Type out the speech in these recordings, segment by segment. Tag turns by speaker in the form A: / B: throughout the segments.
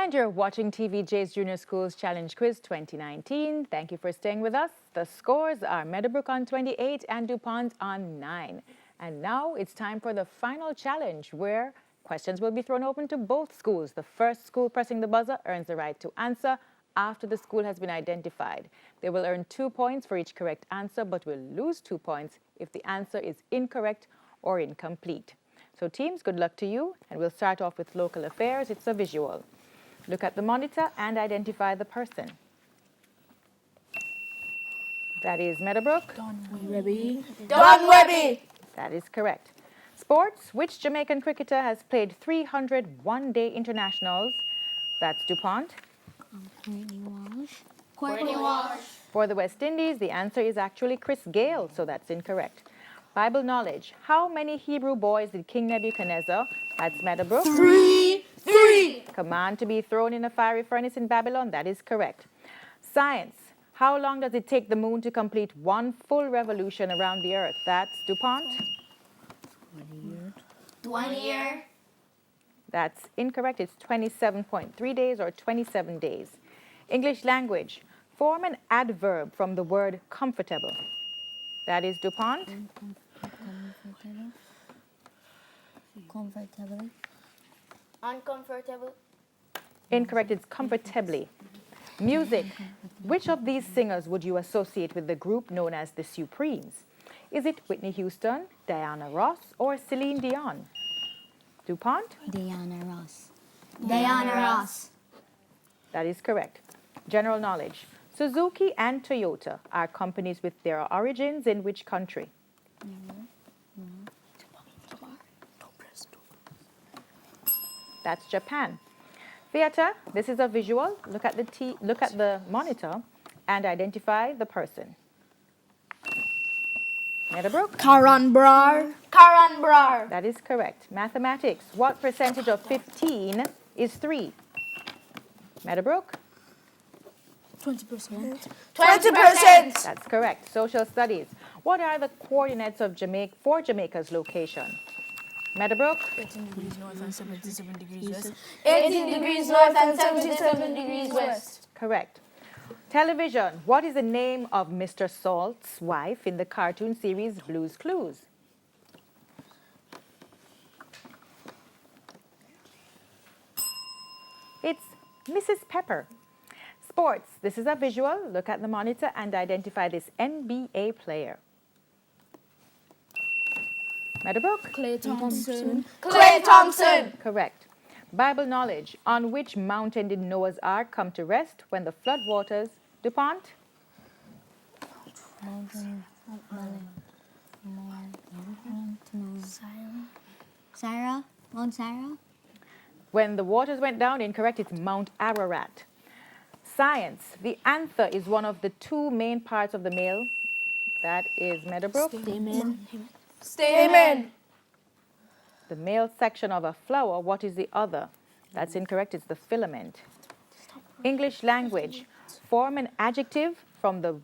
A: And you're watching TVJ's Junior Schools Challenge Quiz 2019. Thank you for staying with us. The scores are Meadowbrook on 28 and Dupont on 9. And now it's time for the final challenge, where questions will be thrown open to both schools. The first school pressing the buzzer earns the right to answer after the school has been identified. They will earn 2 points for each correct answer, but will lose 2 points if the answer is incorrect or incomplete. So teams, good luck to you. And we'll start off with local affairs. It's a visual. Look at the monitor and identify the person. That is Meadowbrook.
B: Don Webby.
C: Don Webby.
A: That is correct. Sports, which Jamaican cricketer has played 300 one-day internationals? That's Dupont.
C: Courtney Walsh.
A: For the West Indies, the answer is actually Chris Gale, so that's incorrect. Bible knowledge, how many Hebrew boys did King Nebuchadnezzar, that's Meadowbrook,
C: Three.
A: command to be thrown in a fiery furnace in Babylon? That is correct. Science, how long does it take the moon to complete one full revolution around the earth? That's Dupont.
C: 20 years.
A: That's incorrect. It's 27.3 days or 27 days. English language, form an adverb from the word comfortable. That is Dupont.
B: Comfortable.
C: Uncomfortable.
A: Incorrect. It's comfortably. Music, which of these singers would you associate with the group known as the Supremes? Is it Whitney Houston, Diana Ross, or Celine Dion? Dupont?
B: Diana Ross.
C: Diana Ross.
A: That is correct. General knowledge. Suzuki and Toyota are companies with their origins in which country? That's Japan. Theater, this is a visual. Look at the monitor and identify the person. Meadowbrook?
C: Karan Brar.
A: That is correct. Mathematics, what percentage of 15 is 3? Meadowbrook?
C: 20%.
A: That's correct. Social studies, what are the coordinates of for Jamaica's location? Meadowbrook?
B: 18 degrees north and 77 degrees west.
C: 18 degrees north and 77 degrees west.
A: Correct. Television, what is the name of Mr. Salt's wife in the cartoon series Blue's Clues? It's Mrs. Pepper. Sports, this is a visual. Look at the monitor and identify this NBA player. Meadowbrook?
B: Clay Thompson.
C: Clay Thompson.
A: Correct. Bible knowledge, on which mountain did Noah's Ark come to rest when the flood waters? Dupont?
B: Mount Sarah.
A: When the waters went down, incorrect, it's Mount Ararat. Science, the anther is one of the 2 main parts of the male. That is Meadowbrook.
C: Stamen.
A: The male section of a flower, what is the other? That's incorrect, it's the filament. English language, form an adjective from the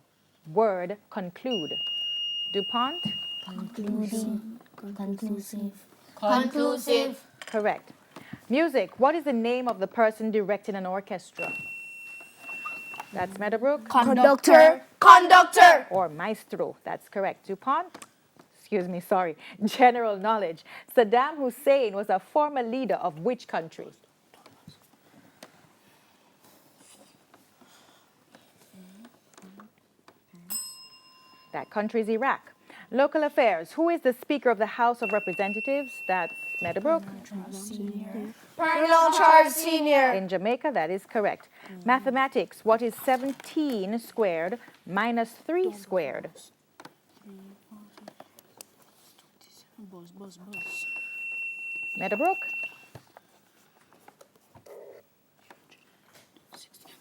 A: word conclude. Dupont?
C: Conclusive.
A: Correct. Music, what is the name of the person directing an orchestra? That's Meadowbrook.
C: Conductor.
A: Or maestro, that's correct. Dupont? Excuse me, sorry. General knowledge. Saddam Hussein was a former leader of which country? That country is Iraq. Local affairs. Who is the Speaker of the House of Representatives? That's Meadowbrook.
C: Colonel Charles Sr.
A: In Jamaica, that is correct. Mathematics. What is 17 squared minus 3 squared? Meadowbrook?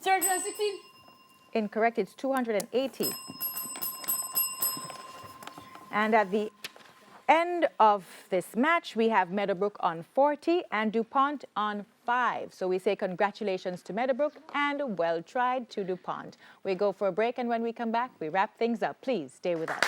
C: 316.
A: Incorrect. It's 280. And at the end of this match, we have Meadowbrook on 40 and Dupont on 5. So we say congratulations to Meadowbrook and well tried to Dupont. We go for a break, and when we come back, we wrap things up. Please stay with us.